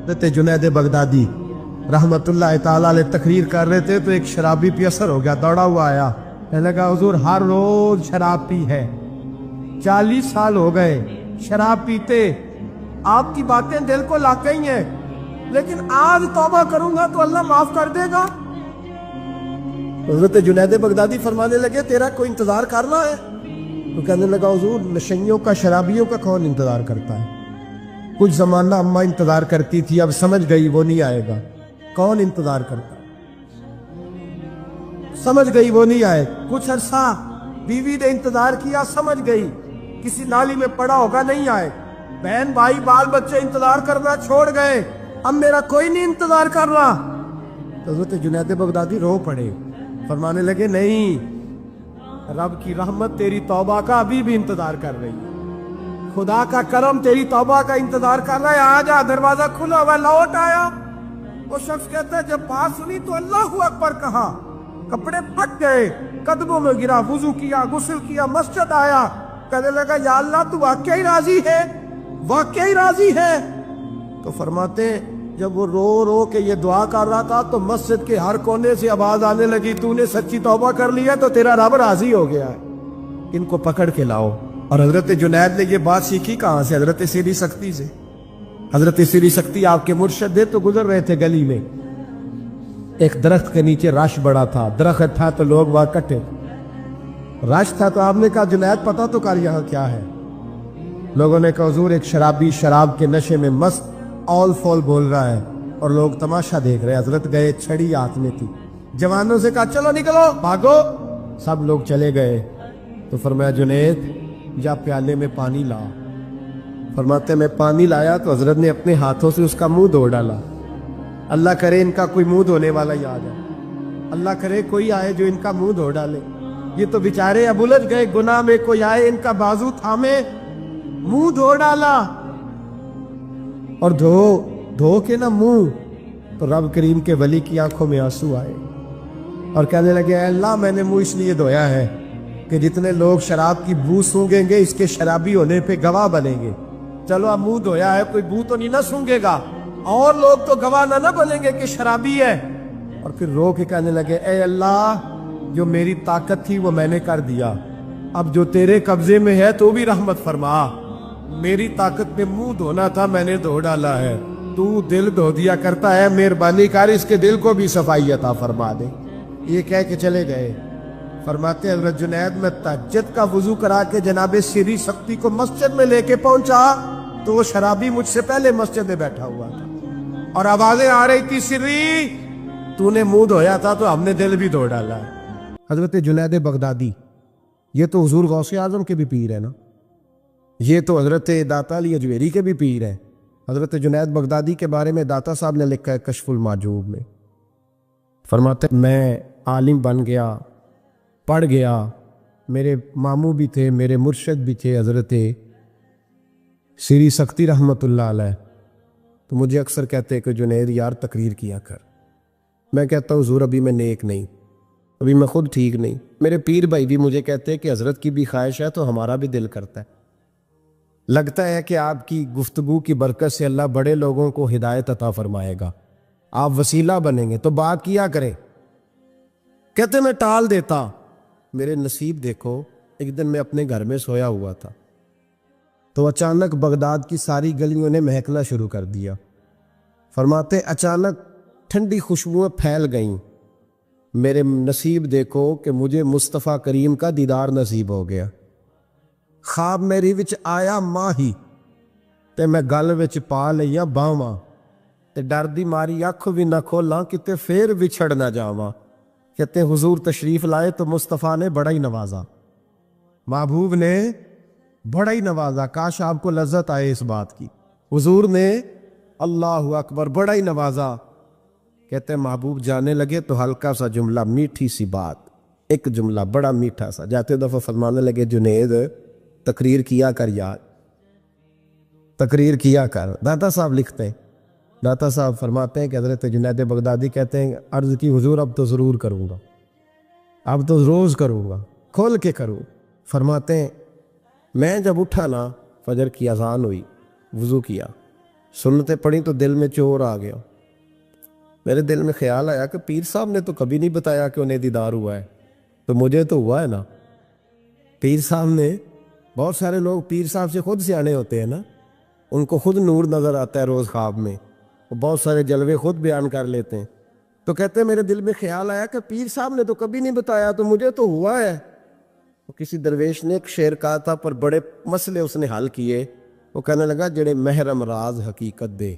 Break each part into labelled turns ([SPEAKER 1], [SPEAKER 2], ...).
[SPEAKER 1] حضرت جنید بغدادی رحمتullah تعالی علیہ تقریر کر رہے تھے تو ایک شرابی پہ اثر ہو گیا، دوڑا ہوا آیا، کہنے لگا حضور ہر روز شراب پی ہے، 40 سال ہو گئے شراب پیتے، آپ کی باتیں دل کو لا گئی ہیں، لیکن آج توبہ کروں گا تو اللہ معاف کر دے گا۔ حضرت جنید بغدادی فرمانے لگے تیرا کوئی انتظار کرنا ہے؟ تو کہنے لگا حضور نشیوں کا، شرابیوں کا کون انتظار کرتا ہے؟ کچھ زمانہ اماں انتظار کرتی تھی، اب سمجھ گئی وہ نہیں آئے گا۔ کون انتظار کرتا؟ سمجھ گئی وہ نہیں آئے۔ کچھ عرصہ بیوی نے انتظار کیا، سمجھ گئی کسی نالی میں پڑا ہوگا نہیں آئے۔ بہن بھائی بال بچے انتظار کرنا چھوڑ گئے، اب میرا کوئی نہیں انتظار کر رہا۔ حضرت جنید بغدادی رو پڑے، فرمانے لگے نہیں، رب کی رحمت تیری توبہ کا ابھی بھی انتظار کر رہی ہے، خدا کا کرم تیری توبہ کا انتظار کر رہا ہے، آ جا، دروازہ کھلا ہوا، لوٹ آیا۔ وہ شخص کہتا ہے جب بات سنی تو اللہ اکبر کہا، کپڑے پھٹ گئے، قدموں میں گرا، وضو کیا، غسل کیا، مسجد آیا، کہنے لگا یا اللہ تو واقعی راضی ہے، واقعی راضی ہے؟ تو فرماتے ہیں جب وہ رو رو کے یہ دعا کر رہا تھا تو مسجد کے ہر کونے سے آواز آنے لگی تو نے سچی توبہ کر لی ہے تو تیرا رب راضی ہو گیا ہے، ان کو پکڑ کے لاؤ۔ اور حضرت جنید نے یہ بات سیکھی کہاں سے؟ حضرت سری سختی سے۔ حضرت سری سختی آپ کے مرشد تھے، تو گزر رہے تھے گلی میں، ایک درخت کے نیچے رش بڑا تھا، درخت تھا تو لوگ وہاں کٹے، رش تھا تو آپ نے کہا جنید پتہ تو کر یہاں کیا ہے؟ لوگوں نے کہا حضور ایک شرابی شراب کے نشے میں مست اول فول بول رہا ہے اور لوگ تماشا دیکھ رہے۔ حضرت گئے، چھڑی ہاتھ میں تھی، جوانوں سے کہا چلو نکلو بھاگو، سب لوگ چلے گئے۔ تو فرمایا جنید جا پیالے میں پانی لا۔ فرماتے میں پانی لایا تو حضرت نے اپنے ہاتھوں سے اس کا منہ دھو ڈالا۔ اللہ کرے ان کا کوئی منہ دھونے والا ہی آ جائے، اللہ کرے کوئی آئے جو ان کا منہ دھو ڈالے، یہ تو بیچارے اب الجھ گئے گناہ میں، کوئی آئے ان کا بازو تھامے، منہ دھو ڈالا، اور دھو کے نہ منہ، تو رب کریم کے ولی کی آنکھوں میں آنسو آئے اور کہنے لگے اے اللہ میں نے منہ اس لیے دھویا ہے کہ جتنے لوگ شراب کی بو سونگیں گے اس کے شرابی ہونے پہ گواہ بنیں گے، چلو اب منہ دھویا ہے کوئی بو تو نہیں نہ سونگے گا، اور لوگ تو گواہ نہ بنیں گے کہ شرابی ہے۔ اور پھر رو کے کہنے لگے اے اللہ جو میری طاقت تھی وہ میں نے کر دیا، اب جو تیرے قبضے میں ہے تو بھی رحمت فرما، میری طاقت میں منہ دھونا تھا میں نے دھو ڈالا ہے، تو دل دھو دیا کرتا ہے، مہربانی کر اس کے دل کو بھی صفائی عطا فرما دے۔ یہ کہہ کے چلے گئے۔ فرماتے حضرت جنید میں تہجد کا وضو کرا کے جناب سری سختی کو مسجد میں لے کے پہنچا تو وہ شرابی مجھ سے پہلے مسجد میں بیٹھا ہوا تھا اور آوازیں آ رہی تھی سری تو نے منہ دھویا تھا تو ہم نے دل بھی دھو ڈالا ہے۔ حضرت جنید بغدادی یہ تو حضور غوث اعظم کے بھی پیر ہے نا، یہ تو حضرت داتا علی اجویری کے بھی پیر ہیں۔ حضرت جنید بغدادی کے بارے میں داتا صاحب نے لکھا ہے کشف المعجوب میں، فرماتے میں عالم بن گیا، پڑھ گیا، میرے ماموں بھی تھے، میرے مرشد بھی تھے حضرت سری سختی رحمت اللہ علیہ، تو مجھے اکثر کہتے کہ جنید یار تقریر کیا کر، میں کہتا ہوں حضور ابھی میں نیک نہیں، ابھی میں خود ٹھیک نہیں۔ میرے پیر بھائی بھی مجھے کہتے ہیں کہ حضرت کی بھی خواہش ہے تو ہمارا بھی دل کرتا ہے، لگتا ہے کہ آپ کی گفتگو کی برکت سے اللہ بڑے لوگوں کو ہدایت عطا فرمائے گا، آپ وسیلہ بنیں گے تو بات کیا کریں۔ کہتے میں ٹال دیتا، میرے نصیب دیکھو، ایک دن میں اپنے گھر میں سویا ہوا تھا تو اچانک بغداد کی ساری گلیوں نے مہکنا شروع کر دیا۔ فرماتے اچانک ٹھنڈی خوشبوئیں پھیل گئیں، میرے نصیب دیکھو کہ مجھے مصطفیٰ کریم کا دیدار نصیب ہو گیا۔ خواب میری وچ آیا ماہی تے میں گل وچ پا لیا باواں تے ڈر دی ماری اکھ بھی نہ کھولاں کتے پھر وچھڑ نہ جاواں۔ کہتے ہیں حضور تشریف لائے تو مصطفیٰ نے بڑا ہی نوازا، محبوب نے بڑا ہی نوازا، کاش آپ کو لذت آئے اس بات کی، حضور نے اللہ اکبر بڑا ہی نوازا۔ کہتے ہیں محبوب جانے لگے تو ہلکا سا جملہ، میٹھی سی بات، ایک جملہ بڑا میٹھا سا، جاتے دفعہ فرمانے لگے جنید تقریر کیا کر یار، تقریر کیا کر۔ داتا صاحب لکھتے ہیں، داتا صاحب فرماتے ہیں کہ حضرت جنید بغدادی کہتے ہیں عرض کی حضور اب تو ضرور کروں گا، اب تو روز کروں گا، کھول کے کروں۔ فرماتے ہیں میں جب اٹھا نا، فجر کی اذان ہوئی، وضو کیا، سنتیں پڑھی تو دل میں چور آ گیا. میرے دل میں خیال آیا کہ پیر صاحب نے تو کبھی نہیں بتایا کہ انہیں دیدار ہوا ہے، تو مجھے تو ہوا ہے نا. پیر صاحب نے، بہت سارے لوگ پیر صاحب سے خود سیانے ہوتے ہیں نا، ان کو خود نور نظر آتا ہے روز خواب میں، وہ بہت سارے جلوے خود بیان کر لیتے ہیں. تو کہتے ہیں میرے دل میں خیال آیا کہ پیر صاحب نے تو کبھی نہیں بتایا، تو مجھے تو ہوا ہے. کسی درویش نے ایک شعر کہا تھا، پر بڑے مسئلے اس نے حل کیے. وہ کہنے لگا جڑے محرم راز حقیقت دے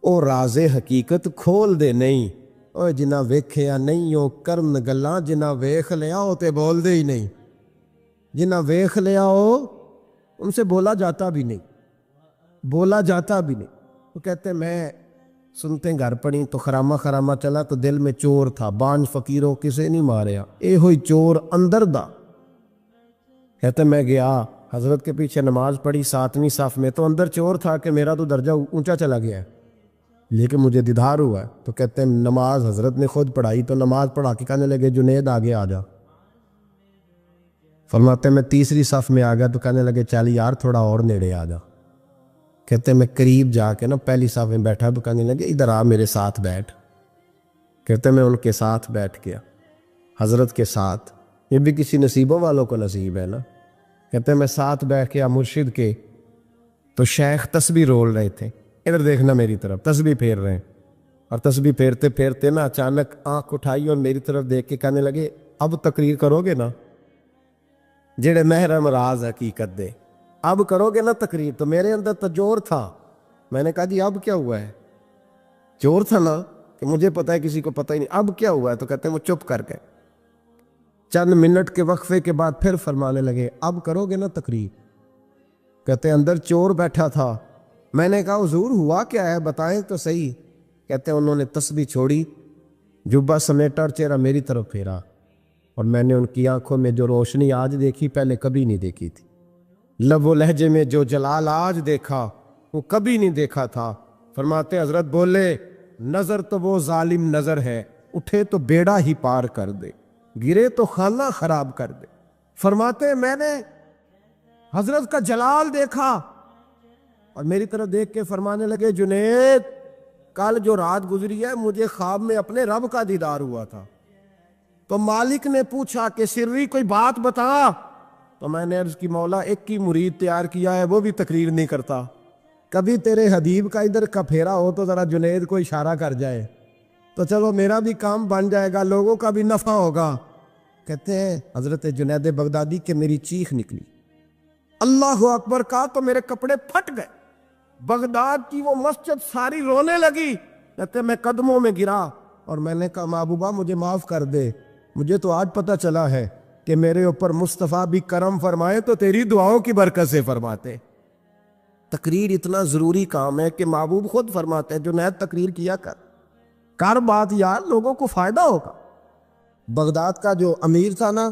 [SPEAKER 1] او راز حقیقت کھول دے نہیں، او جنہ ویکھیا نہیں او کرن گلاں، جنہ ویکھ لیا او تے بول دے ہی نہیں. جنہ ویکھ لیا ہو ان سے بولا جاتا بھی نہیں، بولا جاتا بھی نہیں. وہ کہتے میں سنتے گھر پڑی تو خرامہ خرامہ چلا تو دل میں چور تھا. بانج فقیروں کسے نہیں ماریا، اے ہوئی چور اندر دا. کہتے میں گیا حضرت کے پیچھے نماز پڑھی 7ویں صف میں، تو اندر چور تھا کہ میرا تو درجہ اونچا چلا گیا ہے، لیکن مجھے دیدار ہوا ہے. تو کہتے ہیں نماز حضرت نے خود پڑھائی، تو نماز پڑھا کے کہنے لگے جنید آگے آ جا. فرماتے میں 3ری صف میں آ گیا تو کہنے لگے چل یار تھوڑا اور نیڑے آ جا. کہتے میں قریب جا کے نا پہلی صف میں بیٹھا تو کہنے لگے ادھر آ میرے ساتھ بیٹھ. کہتے میں ان کے ساتھ بیٹھ گیا، حضرت کے ساتھ. یہ بھی کسی نصیبوں والوں کو نصیب ہے نا. کہتے میں ساتھ بیٹھ گیا مرشد کے، تو شیخ تسبیح رول رہے تھے. ادھر دیکھنا میری طرف، تسبیح پھیر رہے ہیں. اور تسبیح پھیرتے پھیرتے نا اچانک آنکھ اٹھائی اور میری طرف دیکھ کے کہنے لگے اب تقریر کرو گے نا، جڑے محرم راز حقیقت دے، اب کرو گے نا تقریر. تو میرے اندر تو چور تھا. میں نے کہا جی اب کیا ہوا ہے؟ چور تھا نا کہ مجھے پتا ہے کسی کو پتہ ہی نہیں، اب کیا ہوا ہے؟ تو کہتے ہیں وہ چپ کر گئے. چند منٹ کے وقفے کے بعد پھر فرمانے لگے اب کرو گے نا تقریر. کہتے ہیں اندر چور بیٹھا تھا. میں نے کہا حضور ہوا کیا ہے بتائیں تو صحیح. کہتے ہیں انہوں نے تسبیح چھوڑی، جبہ سمیٹا اور چہرہ میری طرف پھیرا، اور میں نے ان کی آنکھوں میں جو روشنی آج دیکھی پہلے کبھی نہیں دیکھی تھی. لب و لہجے میں جو جلال آج دیکھا وہ کبھی نہیں دیکھا تھا. فرماتے حضرت بولے نظر تو وہ ظالم نظر ہے، اٹھے تو بیڑا ہی پار کر دے، گرے تو خانہ خراب کر دے. فرماتے میں نے حضرت کا جلال دیکھا اور میری طرف دیکھ کے فرمانے لگے جنید کل جو رات گزری ہے مجھے خواب میں اپنے رب کا دیدار ہوا تھا. تو مالک نے پوچھا کہ سری کوئی بات بتا. تو میں نے عرض کی مولا ایک کی مرید تیار کیا ہے، وہ بھی تقریر نہیں کرتا. کبھی تیرے حبیب کا ادھر کا پھیرا ہو تو ذرا جنید کو اشارہ کر جائے تو چلو میرا بھی کام بن جائے گا، لوگوں کا بھی نفع ہوگا. کہتے ہیں حضرت جنید بغدادی کہ میری چیخ نکلی، اللہ اکبر کہا تو میرے کپڑے پھٹ گئے. بغداد کی وہ مسجد ساری رونے لگی. کہتے میں قدموں میں گرا اور میں نے کہا محبوبہ مجھے معاف کر دے، مجھے تو آج پتہ چلا ہے کہ میرے اوپر مصطفیٰ بھی کرم فرمائے تو تیری دعاؤں کی برکت سے فرماتے. تقریر اتنا ضروری کام ہے کہ محبوب خود فرماتے ہیں جنید تقریر کیا کر بات یار، لوگوں کو فائدہ ہوگا. بغداد کا جو امیر تھا نا،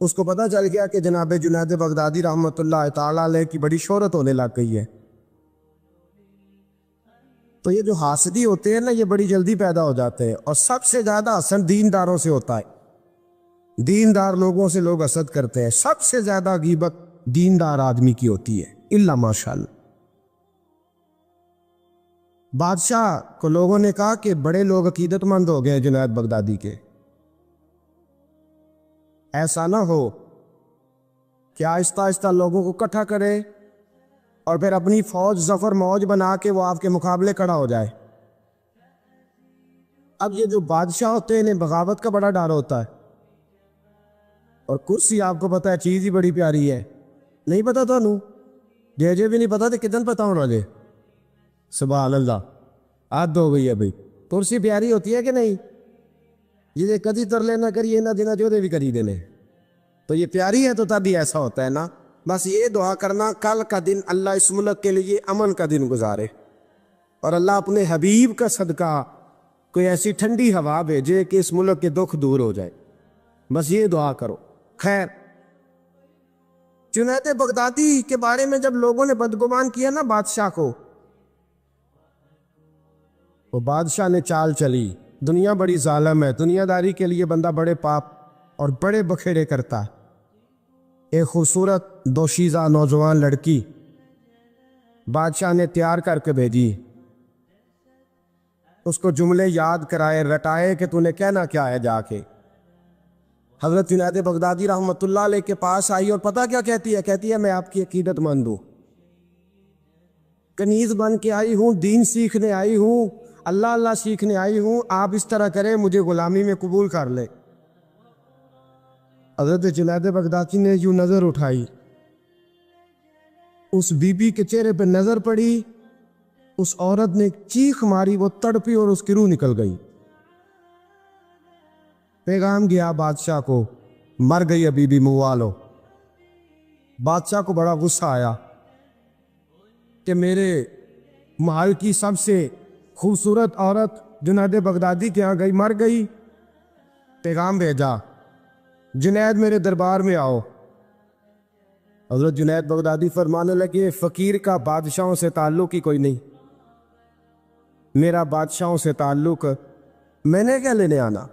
[SPEAKER 1] اس کو پتہ چل گیا کہ جناب جنید بغدادی رحمۃ اللہ تعالیٰ علیہ کی بڑی شہرت ہونے لگ گئی ہے. تو یہ جو حاسدی ہوتے ہیں نا یہ بڑی جلدی پیدا ہو جاتے ہیں، اور سب سے زیادہ حسد دینداروں سے ہوتا ہے. دیندار لوگوں سے لوگ حسد کرتے ہیں. سب سے زیادہ غیبت دیندار آدمی کی ہوتی ہے، الا ماشاءاللہ. بادشاہ کو لوگوں نے کہا کہ بڑے لوگ عقیدت مند ہو گئے جنید بغدادی کے، ایسا نہ ہو کہ آہستہ آہستہ لوگوں کو اکٹھا کرے اور پھر اپنی فوج ظفر موج بنا کے وہ آپ کے مقابلے کھڑا ہو جائے. اب یہ جو بادشاہ ہوتے ہیں انہیں بغاوت کا بڑا ڈر ہوتا ہے، اور کرسی آپ کو پتہ ہے چیز ہی بڑی پیاری ہے. نہیں پتا تو جے بھی نہیں پتا تو کتن پتا ہونا جے. سبحان اللہ، حد ہو گئی ہے بھائی. کرسی پیاری ہوتی ہے کہ نہیں؟ یہ کدی ترلے نہ کریے نہ دینا جو دے بھی کری دینے، تو یہ پیاری ہے تو تبھی ایسا ہوتا ہے نا. بس یہ دعا کرنا کل کا دن اللہ اس ملک کے لیے امن کا دن گزارے، اور اللہ اپنے حبیب کا صدقہ کوئی ایسی ٹھنڈی ہوا بھیجے کہ اس ملک کے دکھ دور ہو جائے. بس یہ دعا کرو. خیر، جنید بغدادی کے بارے میں جب لوگوں نے بدگمان کیا نا بادشاہ کو، وہ بادشاہ نے چال چلی. دنیا بڑی ظالم ہے، دنیا داری کے لیے بندہ بڑے پاپ اور بڑے بکھیڑے کرتا ہے. ایک خوبصورت دوشیزہ نوجوان لڑکی بادشاہ نے تیار کر کے بھیجی، اس کو جملے یاد کرائے رٹائے کہ تو نے کہنا کیا ہے جا کے۔ حضرت جنید بغدادی رحمۃ اللہ علیہ کے پاس آئی اور پتہ کیا کہتی ہے؟ کہتی ہے میں آپ کی عقیدت مند ہوں، کنیز بن کے آئی ہوں، دین سیکھنے آئی ہوں، اللہ اللہ سیکھنے آئی ہوں، آپ اس طرح کریں مجھے غلامی میں قبول کر لے۔ حضرت جنید بغدادی نے یوں نظر اٹھائی، اس بی بی کے چہرے پہ نظر پڑی، اس عورت نے چیخ ماری، وہ تڑپی اور اس کی روح نکل گئی۔ پیغام گیا بادشاہ کو، مر گئی ہے بی بی موالو۔ بادشاہ کو بڑا غصہ آیا کہ میرے محل کی سب سے خوبصورت عورت جنید بغدادی کے یہاں گئی، مر گئی۔ پیغام بھیجا، جنید میرے دربار میں آؤ۔ حضرت جنید بغدادی فرمانے لگے فقیر کا بادشاہوں سے تعلق ہی کوئی نہیں، میرا بادشاہوں سے تعلق، میں نے کیا لینے آنا؟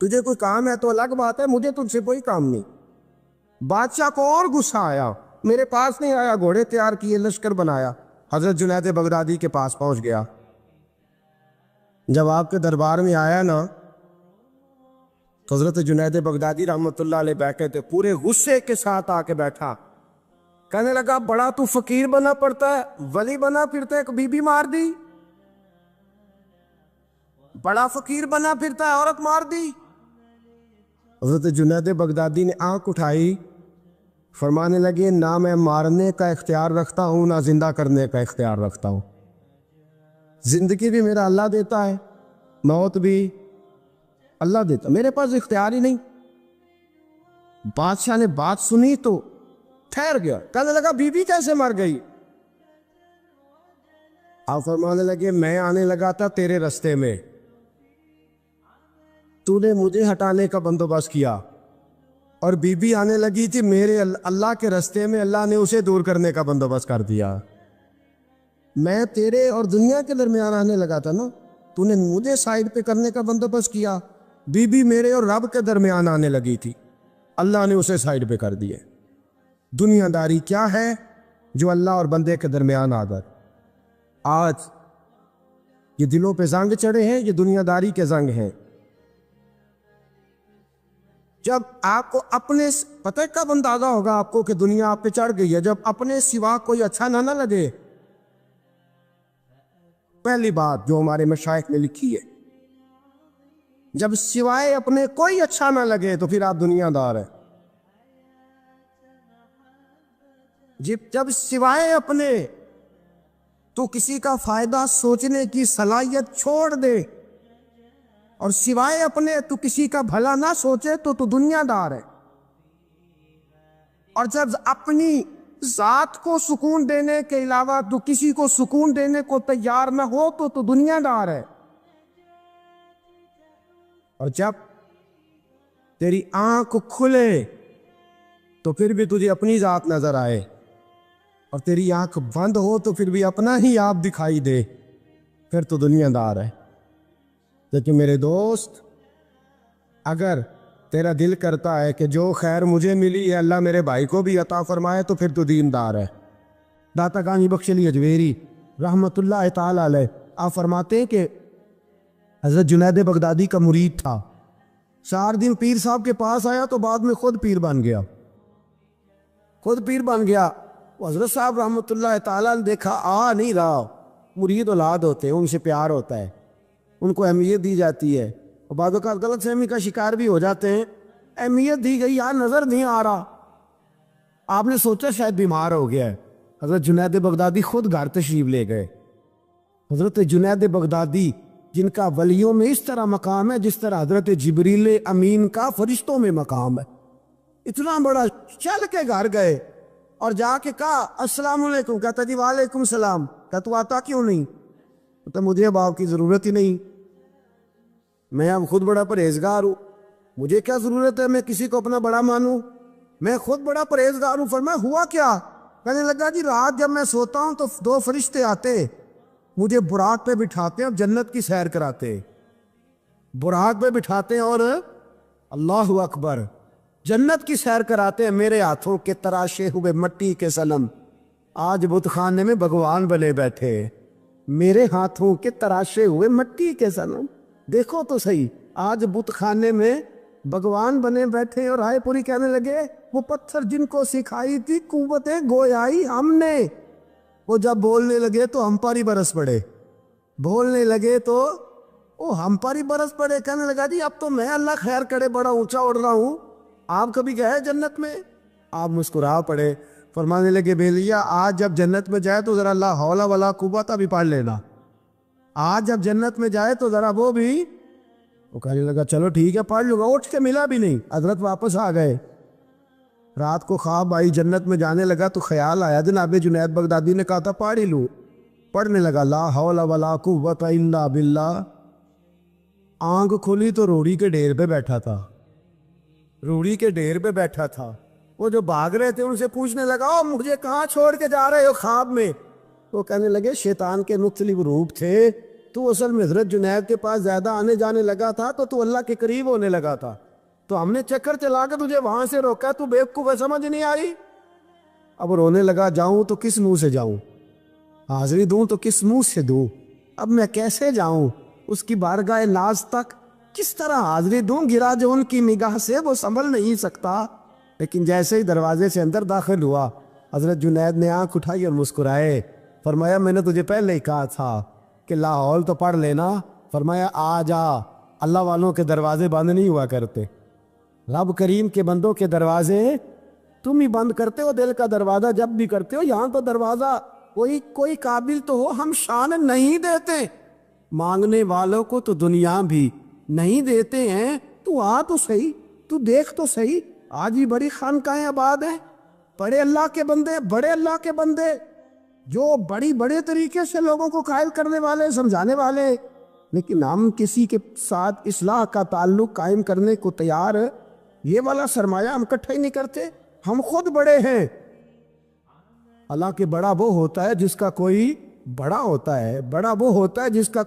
[SPEAKER 1] تجھے کوئی کام ہے تو الگ بات ہے، مجھے تجھ سے کوئی کام نہیں۔ بادشاہ کو اور غصہ آیا، میرے پاس نہیں آیا، گھوڑے تیار کیے، لشکر بنایا، حضرت جنید بغدادی کے پاس پہنچ گیا۔ جب آپ کے دربار میں آیا نا تو حضرت جنید بغدادی رحمۃ اللہ علیہ بیٹھے تھے، پورے غصے کے ساتھ آ کے بیٹھا، کہنے لگا بڑا تو فقیر بنا پڑتا ہے، ولی بنا پھرتا ہے، بی بی مار دی، بڑا فقیر بنا پھرتا ہے، عورت مار دی۔ حضرت جنید بغدادی نے آنکھ اٹھائی، فرمانے لگے نہ میں مارنے کا اختیار رکھتا ہوں نہ زندہ کرنے کا اختیار رکھتا ہوں، زندگی بھی میرا اللہ دیتا ہے، موت بھی اللہ دیتا، میرے پاس اختیار ہی نہیں۔ بادشاہ نے بات سنی تو ٹھہر گیا، کہنے لگا بی بی کیسے مر گئی؟ آپ فرمانے لگے میں آنے لگا تھا تیرے رستے میں، تو نے مجھے ہٹانے کا بندوبست کیا، اور بی بی آنے لگی تھی میرے اللہ کے رستے میں، اللہ نے اسے دور کرنے کا بندوبست کر دیا۔ میں تیرے اور دنیا کے درمیان آنے لگا تھا نا، تو نے مجھے سائیڈ پہ کرنے کا بندوبست کیا، بی بی میرے اور رب کے درمیان آنے لگی تھی، اللہ نے اسے سائیڈ پہ کر دیے۔ دنیا داری کیا ہے جو اللہ اور بندے کے درمیان آ گئی؟ آج یہ دلوں پہ زنگ چڑھے ہیں، یہ دنیا داری کے زنگ ہیں۔ جب آپ کو اپنے پتہ کب اندازہ ہوگا آپ کو کہ دنیا آپ پہ چڑھ گئی ہے؟ جب اپنے سوا کوئی اچھا نہ لگے۔ پہلی بات جو ہمارے مشائخ نے لکھی ہے، جب سوائے اپنے کوئی اچھا نہ لگے تو پھر آپ دنیا دار ہیں۔ جب سوائے اپنے تو کسی کا فائدہ سوچنے کی صلاحیت چھوڑ دے، اور سوائے اپنے تو کسی کا بھلا نہ سوچے تو دنیا دار ہے۔ اور جب اپنی ذات کو سکون دینے کے علاوہ تو کسی کو سکون دینے کو تیار نہ ہو تو دنیا دار ہے۔ اور جب تیری آنکھ کھلے تو پھر بھی تجھے اپنی ذات نظر آئے، اور تیری آنکھ بند ہو تو پھر بھی اپنا ہی آپ دکھائی دے، پھر تو دنیا دار ہے۔ لیکن میرے دوست، اگر تیرا دل کرتا ہے کہ جو خیر مجھے ملی ہے اللہ میرے بھائی کو بھی عطا فرمائے تو پھر تو دیندار ہے۔ داتا گانی بخش علی اجویری رحمۃ اللہ تعالی علیہ آپ فرماتے ہیں کہ حضرت جنید بغدادی کا مرید تھا، 4 دن پیر صاحب کے پاس آیا تو بعد میں خود پیر بن گیا، خود پیر بن گیا۔ وہ حضرت صاحب رحمۃ اللہ تعالیٰ نے دیکھا آ نہیں رہا، مرید اولاد ہوتے ہیں، ان سے پیار ہوتا ہے، ان کو اہمیت دی جاتی ہے، اور بعض اوقات غلط فہمی کا شکار بھی ہو جاتے ہیں، اہمیت دی گئی، یار نظر نہیں آ رہا، آپ نے سوچا شاید بیمار ہو گیا ہے۔ حضرت جنید بغدادی خود گھر تشریف لے گئے۔ حضرت جنید بغدادی جن کا ولیوں میں اس طرح مقام ہے جس طرح حضرت جبریل امین کا فرشتوں میں مقام ہے، اتنا بڑا، چل کے گھر گئے اور جا کے کہا السلام علیکم، کہتا جی وعلیکم السلام، کہتا تو آتا کیوں نہیں؟ کہتا مجھے باپ کی ضرورت ہی نہیں، میں اب خود بڑا پرہیزگار ہوں، مجھے کیا ضرورت ہے میں کسی کو اپنا بڑا مانوں، میں خود بڑا پرہیزگار ہوں۔ فرمایا ہوا کیا؟ کہنے لگا جی رات جب میں سوتا ہوں تو 2 فرشتے آتے مجھے براق پہ بٹھاتے ہیں اور جنت کی سیر کراتے، براق پہ بٹھاتے ہیں اور اللہ اکبر جنت کی سیر کراتے ہیں، میرے ہاتھوں کے تراشے ہوئے مٹی کے صنم آج بت خانے میں بھگوان بنے بیٹھے، میرے ہاتھوں کے تراشے ہوئے مٹی کے صنم، دیکھو تو صحیح، آج بت خانے میں بھگوان بنے بیٹھے۔ اور رائے پوری کہنے لگے وہ پتھر جن کو سکھائی تھی قوت گویائی ہم نے، وہ جب بولنے لگے تو ہم پر ہی برس پڑے، بولنے لگے تو وہ ہم پر ہی برس پڑے۔ کہنے لگا جی اب تو میں اللہ خیر کرے بڑا اونچا اڑ رہا ہوں، آپ کبھی گئے جنت میں؟ آپ مسکرا پڑے، فرمانے لگے بیلیا آج جب جنت میں جائے تو ذرا لا حول ولا قوت بھی پڑھ لینا، آج جب جنت میں جائے تو ذرا وہ بھی۔ وہ کہنے لگا چلو ٹھیک ہے پڑھ لوں گا، اٹھ کے ملا بھی نہیں، حضرت واپس آ گئے۔ رات کو خواب آئی، جنت میں جانے لگا تو خیال آیا، جناب جنید بغدادی نے کہا تھا پڑھ ہی لوں، پڑھنے لگا لا حول ولا قوت الا باللہ۔ آنکھ کھلی تو روڑی کے ڈھیر پہ بیٹھا تھا، روڑی کے ڈھیر پہ بیٹھا تھا۔ وہ جو بھاگ رہے تھے ان سے پوچھنے لگا او مجھے کہاں چھوڑ کے جا رہے ہو خواب میں؟ وہ کہنے لگے شیطان کے مختلف روپ تھے، تو اصل میں حضرت جنید کے پاس زیادہ آنے جانے لگا تھا تو اللہ کے قریب ہونے لگا تھا، تو ہم نے چکر چلا کے تجھے وہاں سے روکا، تو بیوقوف ہے سمجھ نہیں آئی۔ اب رونے لگا جاؤں تو کس منہ سے جاؤں، حاضری دوں تو کس منہ سے دوں، اب میں کیسے جاؤں اس کی بارگاہ ناز تک، کس طرح حاضری دوں، گرا جو ان کی نگاہ سے وہ سنبھل نہیں سکتا۔ لیکن جیسے ہی دروازے سے اندر داخل ہوا حضرت جنید نے آنکھ اٹھائی اور مسکرائے، فرمایا میں نے تجھے پہلے ہی کہا تھا کہ لاہور تو پڑھ لینا، فرمایا آ جا، اللہ والوں کے دروازے بند نہیں ہوا کرتے، رب کریم کے بندوں کے دروازے تم ہی بند کرتے ہو، دل کا دروازہ جب بھی کرتے ہو، یہاں تو دروازہ کوئی قابل تو ہو، ہم شان نہیں دیتے، مانگنے والوں کو تو دنیا بھی نہیں دیتے ہیں، تو آ تو صحیح، تو دیکھ تو صحیح، آج ہی بڑی خانقاہیں آباد ہیں، بڑے اللہ کے بندے، بڑے اللہ کے بندے جو بڑے طریقے سے لوگوں کو قائل کرنے والے، سمجھانے والے، لیکن ہم کسی کے ساتھ اصلاح کا تعلق قائم کرنے کو تیار، یہ والا سرمایہ ہم اکٹھا ہی نہیں کرتے، ہم خود بڑے ہیں۔ اللہ کے بڑا وہ ہوتا ہے جس کا کوئی بڑا ہوتا ہے، بڑا وہ ہوتا ہے جس کا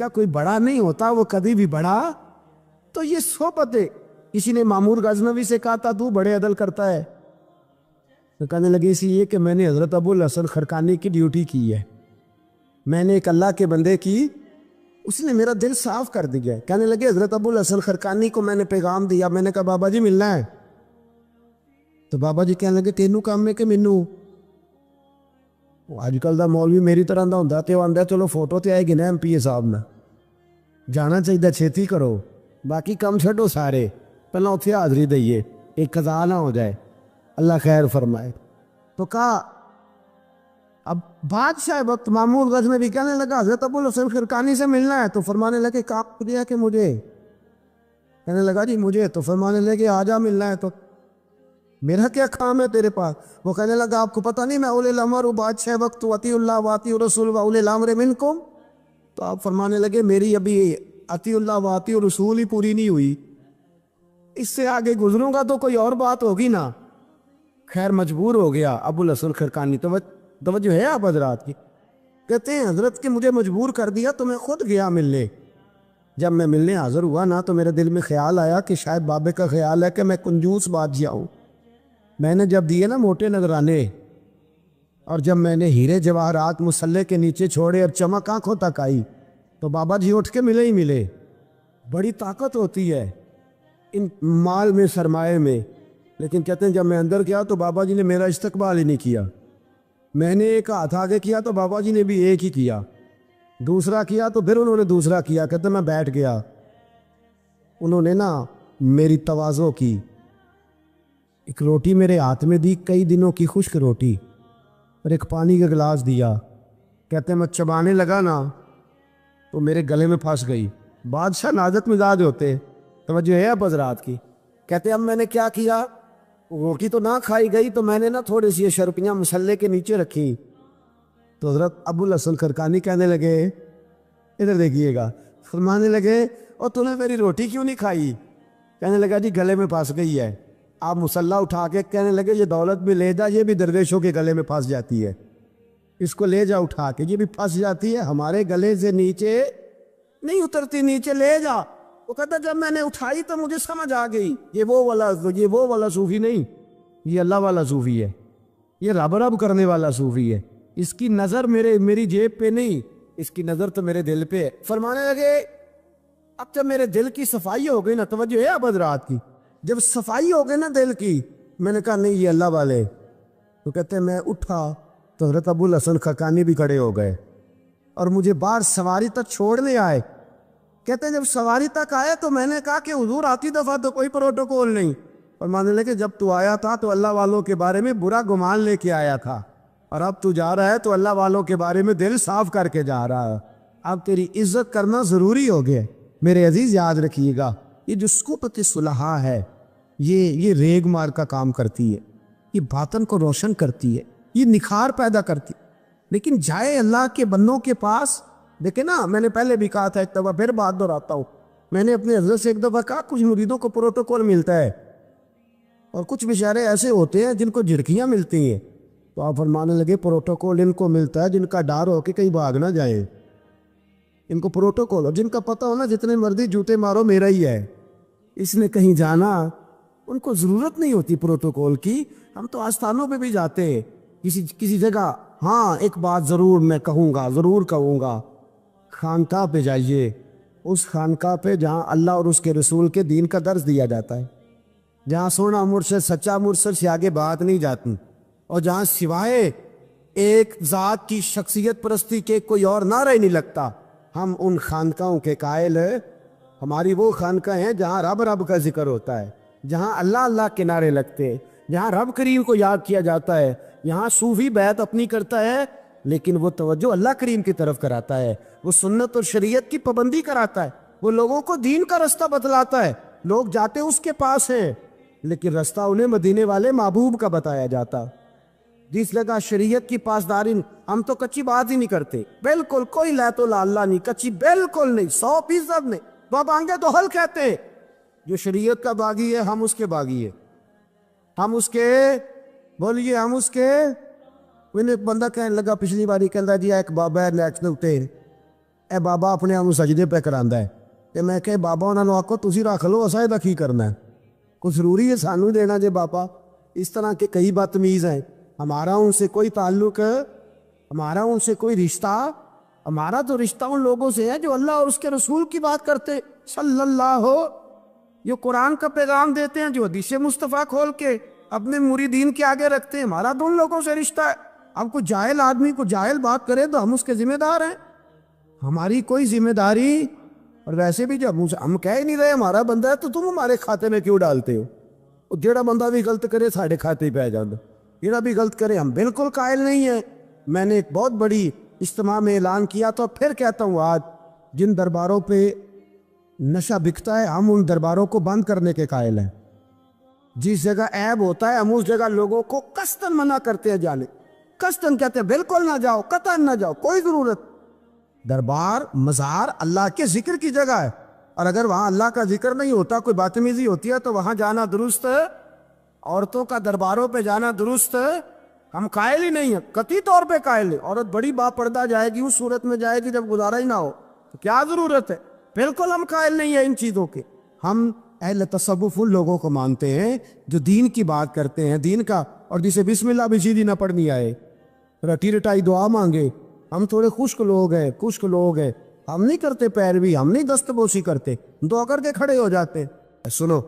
[SPEAKER 1] کوئی بڑا نہیں ہوتا، وہ کبھی بھی بڑا۔ تو یہ صحبت ہے، کسی نے مامور غزنوی سے کہا تھا تو بڑے عدل کرتا ہے، تو کہنے لگے اسی لیے کہ میں نے حضرت ابو الحسن خرقانی کی ڈیوٹی کی ہے، میں نے ایک اللہ کے بندے کی، اس نے میرا دل صاف کر دیا ہے۔ کہنے لگے حضرت ابو الحسن خرقانی کو میں نے پیغام دیا، میں نے کہا بابا جی ملنا ہے، تو بابا جی کہنے لگے تینوں کام میں کہ مینوں آج کل دا مولوی میری طرح دا ہوندا تے وہ آندا چلو فوٹو تے آئے گی نا ایم پی اے صاحب نے جانا چاہیے، چھیتی کرو، باقی کام چھڈو سارے، پہلے اتنے حاضری دئیے، ایک قضا نہ ہو جائے، اللہ خیر فرمائے۔ تو کہا اب بادشاہ وقت مامور غزنوی کہنے لگا حضرت ابو الحسن خرقانی سے ملنا ہے، تو فرمانے لگے کہا دیا کہ مجھے، کہنے لگا جی مجھے، تو فرمانے لگے آ جا ملنا ہے، تو میرا کیا کام ہے تیرے پاس؟ وہ کہنے لگا آپ کو پتہ نہیں میں اولی الامر ہوں، بادشاہ وقت اطیعوا اللہ واطیعوا الرسول واولی الامر منکم، تو آپ فرمانے لگے میری ابھی اطیعوا اللہ واطیعوا الرسول ہی پوری نہیں ہوئی، اس سے آگے گزروں گا تو کوئی اور بات ہوگی نا۔ خیر مجبور ہو گیا ابو الحسن خرقانی، توجہ ہے آپ حضرات کی، کہتے ہیں حضرت کے مجھے مجبور کر دیا تو میں خود گیا ملنے، جب میں ملنے حاضر ہوا نا تو میرے دل میں خیال آیا کہ شاید بابے کا خیال ہے کہ میں کنجوس بادشاہ ہوں، میں نے جب دیے نا موٹے نذرانے، اور جب میں نے ہیرے جواہرات مسلح کے نیچے چھوڑے اور چمک آنکھوں تک آئی تو بابا جی اٹھ کے ملے ہی ملے۔ بڑی طاقت ہوتی ہے ان مال میں، سرمایے میں، لیکن کہتے ہیں جب میں اندر گیا تو بابا جی نے میرا استقبال ہی نہیں کیا، میں نے ایک ہاتھ آگے کیا تو بابا جی نے بھی ایک ہی کیا، دوسرا کیا تو پھر انہوں نے دوسرا کیا، کہتے ہیں میں بیٹھ گیا، انہوں نے نا میری تواضع کی، ایک روٹی میرے ہاتھ میں دی، کئی دنوں کی خشک روٹی، اور ایک پانی کا گلاس دیا، کہتے ہیں میں چبانے لگا نا تو میرے گلے میں پھنس گئی۔ بادشاہ نازک مزاج ہوتے، توجہ ہے اب حضرات کی، کہتے ہیں اب میں نے کیا کیا، روٹی تو نہ کھائی گئی تو میں نے نا تھوڑی سی شرپیاں مسلح کے نیچے رکھی، تو حضرت ابو الحسن خرقانی کہنے لگے ادھر دیکھیے گا، فرمانے لگے اور تو نے میری روٹی کیوں نہیں کھائی؟ کہنے لگا جی گلے میں پھنس گئی ہے۔ آپ مسلح اٹھا کے کہنے لگے یہ دولت بھی لے جا، یہ بھی درویشوں کے گلے میں پھنس جاتی ہے، اس کو لے جا اٹھا کے، یہ بھی پھنس جاتی ہے، ہمارے گلے سے نیچے نہیں اترتی، نیچے لے جا۔ وہ کہتا جب میں نے اٹھائی تو مجھے سمجھ آ گئی یہ وہ والا صوفی نہیں، یہ اللہ والا صوفی ہے، یہ رب رب کرنے والا صوفی ہے، اس کی نظر میری جیب پہ نہیں، اس کی نظر تو میرے دل پہ ہے۔ فرمانے لگے اب جب میرے دل کی صفائی ہو گئی نا، توجہ ہے اب حضرات کی، جب صفائی ہو گئی نا دل کی، میں نے کہا نہیں یہ اللہ والے، تو کہتے ہیں میں اٹھا تو حضرت ابو الحسن خقانی بھی کھڑے ہو گئے اور مجھے باہر سواری تک چھوڑنے آئے۔ کہتے ہیں جب سواری تک آئے تو میں نے کہا کہ حضور آتی دفعہ تو کوئی پروٹوکول نہیں، اور ماننے لگے جب تو آیا تھا تو اللہ والوں کے بارے میں برا گمان لے کے آیا تھا، اور اب تو جا رہا ہے تو اللہ والوں کے بارے میں دل صاف کر کے جا رہا ہے، اب تیری عزت کرنا ضروری ہو گیا۔ میرے عزیز یاد رکھیے گا، یہ جو سکوت صلحہ ہے یہ ریگ مار کا کام کرتی ہے، یہ باطن کو روشن کرتی ہے، یہ نکھار پیدا کرتی ہے، لیکن جائے اللہ کے بندوں کے پاس، دیکھیں نا میں نے پہلے بھی کہا تھا، ایک دفعہ پھر بات دہراتا ہوں، میں نے اپنے حضرت سے ایک دفعہ کہا کچھ مریدوں کو پروٹوکول ملتا ہے اور کچھ بیچارے ایسے ہوتے ہیں جن کو جھڑکیاں ملتی ہیں، تو آپ فرمانے لگے پروٹوکول ان کو ملتا ہے جن کا ڈر ہو کہ کہیں بھاگ نہ جائیں، ان کو پروٹوکول، اور جن کا پتہ ہونا جتنے مرضی جوتے مارو میرا ہی ہے، اس نے کہیں جانا، ان کو ضرورت نہیں ہوتی پروٹوکول کی۔ ہم تو آستانوں پہ بھی جاتے ہیں کسی جگہ، ہاں ایک بات ضرور میں ضرور کہوں گا، خانقاہ پہ جائیے، اس خانقاہ پہ جہاں اللہ اور اس کے رسول کے دین کا درس دیا جاتا ہے، جہاں سونا مرشد سچا مرشد سے آگے بات نہیں جاتی، اور جہاں سوائے ایک ذات کی شخصیت پرستی کے کوئی اور نعرہ ہی نہیں لگتا، ہم ان خانقاہوں کے قائل ہیں۔ ہماری وہ خانقاہ ہیں جہاں رب رب کا ذکر ہوتا ہے، جہاں اللہ اللہ کے نعرے لگتے ہیں، جہاں رب کریم کو یاد کیا جاتا ہے، یہاں صوفی بیعت اپنی کرتا ہے لیکن وہ توجہ اللہ کریم کی طرف کراتا ہے، وہ سنت اور شریعت کی پابندی کراتا ہے، وہ لوگوں کو دین کا رستہ بتلاتا ہے، لوگ جاتے اس کے پاس ہیں لیکن رستہ انہیں مدینے والے محبوب کا بتایا جاتا۔ جس لگا شریعت کی پاسداری، ہم تو کچی بات ہی نہیں کرتے، بالکل کوئی لے تو اللہ نہیں، کچی بالکل نہیں، 100% نہیں، وہ مانگے تو حل کہتے ہیں۔ جو شریعت کا باغی ہے ہم اس کے باغی ہیں، ہم اس کے بولیے، ہم اس کے۔ انہیں بندہ کہنے لگا پچھلی باری کہندا جی ایک بابا ہے نیشنل تے، اے بابا اپنے آپ سجدے پہ کراندا ہے، تے میں کہ بابا انہاں نوں آکھو تسی رکھ لو، اساں دا کی کرنا ہے، کوئی ضروری ہے سانوں دینا جے بابا؟ اس طرح کے کئی بدتمیز ہیں، ہمارا ان سے کوئی تعلق، ہمارا ان سے کوئی رشتہ، ہمارا تو رشتہ ان لوگوں سے ہے جو اللہ اور اس کے رسول کی بات کرتے صلی اللہ ہو، جو قرآن کا پیغام دیتے ہیں، جو حدیث مصطفیٰ کھول کے اپنے مریدین کے آگے رکھتے ہیں، ہمارا تو ان لوگوں سے رشتہ ہے۔ اب کوئی جاہل آدمی کو جاہل بات کرے تو ہم اس کے ذمہ دار ہیں، ہماری کوئی ذمہ داری، اور ویسے بھی جب ہم کہہ ہی نہیں رہے ہمارا بندہ ہے تو تم ہمارے کھاتے میں کیوں ڈالتے ہو؟ جیڑا بندہ بھی غلط کرے ساڑھے کھاتے پہ جانا، جیڑا بھی غلط کرے، ہم بالکل قائل نہیں ہیں۔ میں نے ایک بہت بڑی اجتماع میں اعلان کیا تو پھر کہتا ہوں، آج جن درباروں پہ نشہ بکتا ہے ہم ان درباروں کو بند کرنے کے قائل ہیں۔ جس جگہ عیب ہوتا ہے ہم اس جگہ لوگوں کو قصداً منع کرتے ہیں جانے، قصداً کہتے ہیں بالکل نہ جاؤ، قطعاً نہ جاؤ، کوئی ضرورت۔ دربار مزار اللہ کے ذکر کی جگہ ہے، اور اگر وہاں اللہ کا ذکر نہیں ہوتا، کوئی بدتمیزی ہوتی ہے تو وہاں جانا درست ہے، عورتوں کا درباروں پہ جانا درست ہے، ہم قائل ہی نہیں ہیں، قطعی طور پہ قائل ہیں۔ عورت بڑی با پردہ جائے گی، اس صورت میں جائے گی جب گزارا ہی نہ ہو، تو کیا ضرورت ہے؟ بالکل ہم قائل نہیں ہیں ان چیزوں کے۔ ہم اہل تصوف ان لوگوں کو مانتے ہیں جو دین کی بات کرتے ہیں، دین کا، اور جسے بسم اللہ بھی سیدھی نہ پڑھنی آئے، رٹی رٹائی دعا مانگے۔ ہم تھوڑے خشک لوگ ہیں، ہم نہیں کرتے پیروی، ہم نہیں دست بوسی کرتے، دعا کر کے کھڑے ہو جاتے۔ سنو،